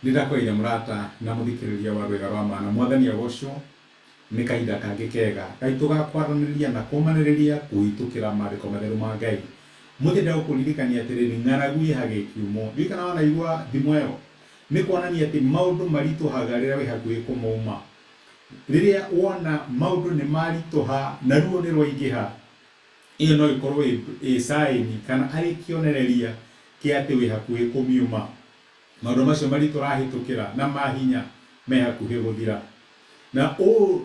Nindakwaire murata na muthikiriria wa rwega rwa mana mwathani agocwo ni kahinda kangi kega gaitu gakwaraniria na kumaniriria kuhitukira maandiko matheru ma Ngai. Muthinde gukuririkania atiriri ng'aragu ihage kiumo ndikana wanaigua thimu ĩyo ni kuonania ati maundu marituhaga riria wi hakuhi kumauma. Riria wona maundu ni marituha na ruo ni rwaingiha, iyo no ikorwo i saini kana ari kionereria kia ati wi hakuhi kumiuma. Maundu macio mariturahĩtũkĩra na mahinya me hakuhi guthira. Na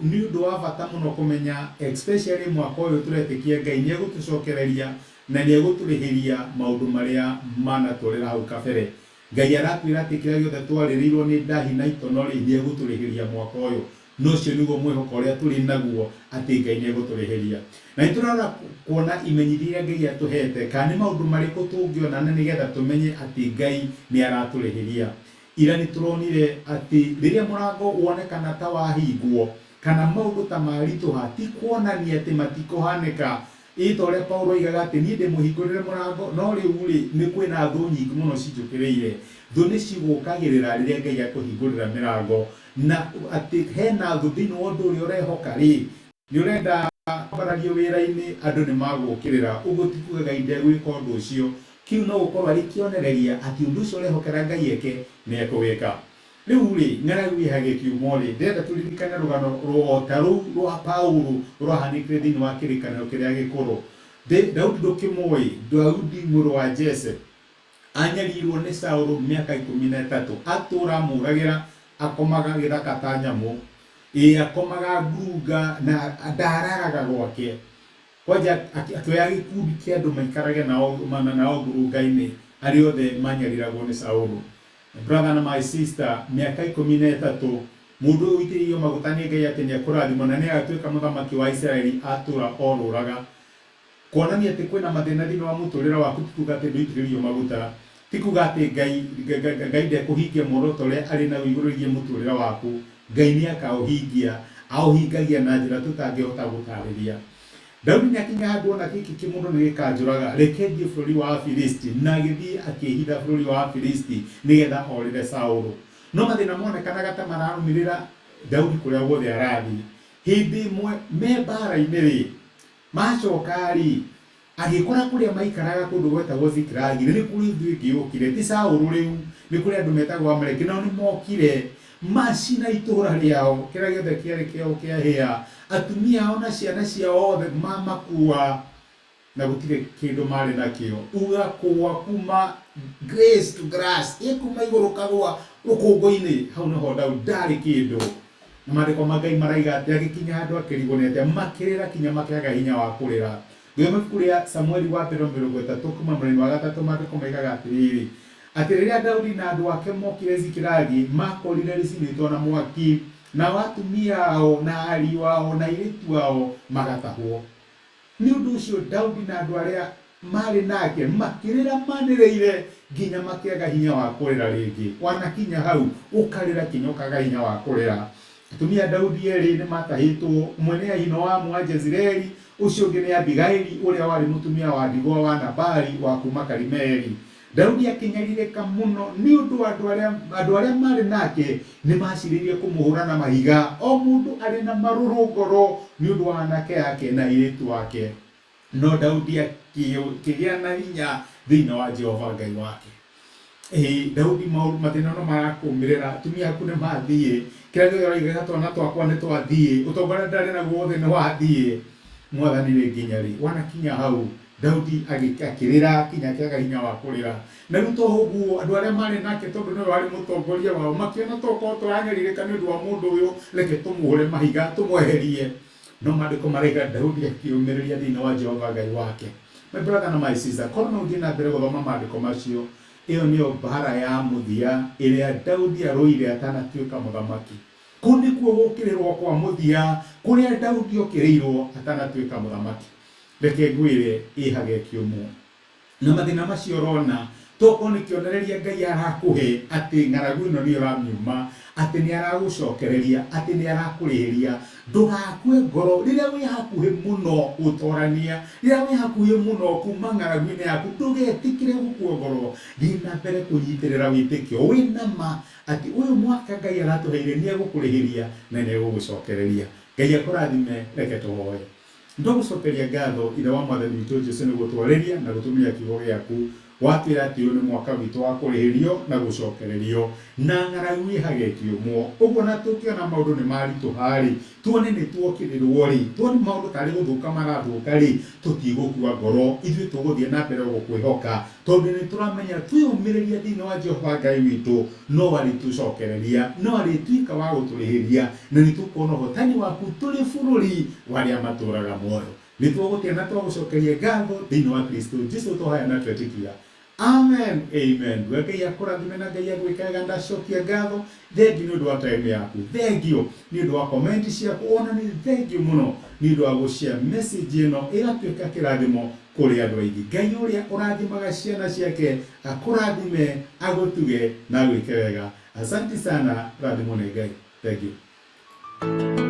ni undu wa bata muno kumenya, especially mwaka uyu turetikia Ngai ni egutucokereria na ni eguturihiria maundu maria manatũrĩra hau kabere. Ngai aratwĩra ati kĩrĩa gĩothe twarĩrĩirwo ni ndahi na itono ni eguturihiria mwaka uyu. Nocio niguo mwĩhoko ũrĩa tũrĩ naguo ati Ngai ni eguturihiria. Na nĩtũrona kuona imenyithia Ngai atuhete kana ni maundu marĩkũ tũngĩona na nigetha tumenye ati Ngai ni araturihiria. Ira nĩtũronire ati rĩrĩa mũrango wonekana ta wahingwo kana maundu ta marituha, ti kuonania ati matikuhanĩka. Ita ũrĩa Paulo oigaga ati niĩ ndĩmũhingũrĩre mũrango, no rĩu rĩ nĩ kwĩna thũ nyingĩ mũno cinjũkĩrĩire. Thũ nĩcigũkagĩrĩra rĩrĩa Ngai akũhingũrĩra mĩrango, na ati hena thũ thĩinĩ wa ũndũ ũrĩa ũrehoka rĩ, nĩ ũrenda kwambarario wĩra-inĩ, andũ nĩ magũkĩrĩra. Ũguo ti kuuga Ngai ndegwĩka ũndũ ũcio. Kiu no gũkorwo arĩ kĩonereria ati ũndũ ũcio ũrehokera Ngai eke nĩ ekũwĩka. Rĩu rĩ ng'aragu ihage kiumo rĩ, ndĩrenda tũririkane rũgano rwota rũu rwa Paulo rwahanĩkire thĩinĩ wa kĩrĩkanĩro kĩrĩa gĩkũrũ. Daudi ndũkĩmũĩ, Daudi mũrũ wa Jese anyarirwo nĩ Saũlũ mĩaka 13, atũra amũragĩra, akomaga gĩthaka ta nyamũ, akomaga ngurunga na ndararaga gwake. Kwanja akĩoya gĩkundi kĩa andũ maikarage nao ngurunga-inĩ arĩ othe manyariragwo nĩ Saũlũ. Brother na my sister, miaka 13 mundu ũyũ ũitĩrĩirio maguta nĩ Ngai atĩ nĩekũrathimwo na nĩagatuĩka mũthamaki wa Isiraeli atũra orũraga. Kuonania atĩ kwĩna mathĩna thĩinĩ wa mũtũrĩre waku, ti kuuga atĩ ndũitĩrĩirio maguta, ti kuuga atĩ Ngai ndekũhingia muoroto ũrĩa arĩ naguo igũrũ rĩgiĩ mũtũrĩre waku. Ngai nĩakaũhingia, aũhingagia na njĩra tũtangĩhota gũtarĩria. Daudi nĩakinya handũ ona gĩkĩ kĩmũndũ nĩgĩkanjũraga, reke thiĩ bũrũri wa Afilisti, na agĩthiĩ akĩhitha bũrũri wa Afilisti nĩgetha orĩre Saũlũ. No mathĩna monekanaga ta mararũmĩrĩra Daudi kũrĩa guothe arathiĩ. Hĩndĩ ĩmwe me mbara-inĩ rĩ, macoka rĩ, agĩkora kũrĩa maikaraga kũndũ gwetagwo Ziklagi nĩ kũrĩ thũ ĩngĩ yũkire, ti Saũlũ rĩu, nĩ kũrĩ andũ metagwo Amaleki, nao nĩmokire macina itũra rĩao, kĩrĩa gĩothe kĩarĩ kĩao kĩahĩa, atumia ao na ciana ciao othe mamakua, na gũtirĩ kĩndũ marĩ nakĩo. Ugakũa kuma grace to grass, kuma igũrũ kagũa rũkũngũ-inĩ. Hau nĩho Daudi ndarĩ kĩndũ. Na maandĩko ma Ngai maraiga atĩ agĩkinya handũ akĩrigwo nĩ atĩa, makĩrĩra kinya makĩaga hinya wa kũrĩra. Ngĩthoma ibuku rĩa Samueli wa mbere 30 kuma mũthenya wa 3, maandĩko maigaga atĩrĩrĩ, atĩ rĩrĩa Daudi na andũ ake mokire Ziklagi, makorire rĩcinĩtwo na mwaki, na atumia ao na ariũ ao na airĩtu ao magatahwo. Nĩ ũndũ ũcio Daudi na andũ arĩa marĩ nake makĩrĩra manĩrĩire nginya makĩaga hinya wa kũrĩra rĩngĩ. Wanakinya hau ũkarĩra kinya ũkaga hinya wa kũrĩra. Atumia Daudi erĩ nĩ matahĩtwo, ũmwe nĩ Ahinoamu wa Jezreeli, ũcio ũngĩ nĩ Abigaili ũrĩa warĩ mũtumia wa ndigwa wa Nabali wa kuma Karimeli. Daudi akĩnyarirĩka mũno nĩ ũndũ andũ arĩa marĩ nake nĩ maciririe kũmũhũra na mahiga, o mũndũ arĩ na marũrũ ngoro nĩ ũndũ wa anake yake na airĩtu wake. No Daudi akĩgĩa na hinya thĩinĩ wa Jehova Ngai wake. Daudi mathĩna no marakũmĩrĩra, atumia aku nĩ mathiĩ, kĩrĩa gĩothe ũraigaga twana twakwa nĩ twathiĩ, ũtongoria ndarĩ naguo wothe nĩ wathiĩ. Mwathani nĩ nginya rĩ? Wanakinya hau Daudi akĩrĩra kinya akĩaga hinya wa kũrĩra. Na rĩu to ũguo, andũ arĩa marĩ nake tondũ nĩwe warĩ mũtongoria wao, makĩona tokorwo tũranyarirĩka nĩ ũndũ wa mũndũ ũyũ, reke tũmũhũre mahiga tũmweherie. No maandĩko maraiga Daudi akĩũmĩrĩria thĩinĩ wa Jehova Ngai wake. My brother na my sister, korwo no ũthiĩ na mbere gũthoma maandĩko macio, ĩyo nĩyo mbara ya mũthia ĩrĩa Daudi arũire atanatuĩka mũthamaki. Kũu nĩkuo gũkĩrĩrwo kwa mũthia kũrĩa Daudi okĩrĩirwo atanatuĩka mũthamaki. Reke ngwĩre ĩhage kiumo. Na mathĩna macio ũrona tokone kionereria Ngai arakuhe ati ngaragu ino ni uramiuma ati ni aragucokereria ati ni arakurihiria ndugakue ngoro riria wi hakuhi muno utorania riria wi hakuhi muno kuma ngaragu-ini yaku ndugetikire gukua ngoro thina mbere kunyitirira witikio winama ati uyu mwaka Ngai aratuheire ni egukurihiria na ni egugucokereria. Ngai akurathime. Reke tuhoe. Ndogucokeria ngatho ithe wa mwathani witu Jesu ni gutwariria na gutumia kiugo giaku watwira ati uyu ni mwaka witu wa kurihirio na gucokererio na ng'aragu ihagekio uguo na tukiona maundu ni maritu hari tuone ni tuokirirwo ri tuone maundu tari guthuka marathuka ri tutigukua ngoro ithui tuguthie na mbere gukwihoka tondu ni turamenya twiyumiriria thiini wa Jehova Ngai witu no aritucokereria no aritwika wa guturihiria na ni tukuona hotani waku turi bururi waria maturaga muoyo ni tugutia na tugucokeria ngatho thiini wa Kristo Jesu tuhaya na twetikia. Amen. Amen. Ngai akurathime na Ngai agwikega ndacokia ngatho. Thengiũ nĩ ũndũ wa time yaku. Thengiũ nĩ ũndũ wa comment ciaku. Ona nĩ thengiũ mũno nĩ ũndũ wa gũshare message ĩno ĩgatuĩka kĩrathimo kũrĩ andũ aingĩ. Ngai ũrĩa ũrathimaga ciana ciake akũrathime agũtuge na gwĩke wega. Asante sana. Rathimwo nĩ Ngai. Thank you.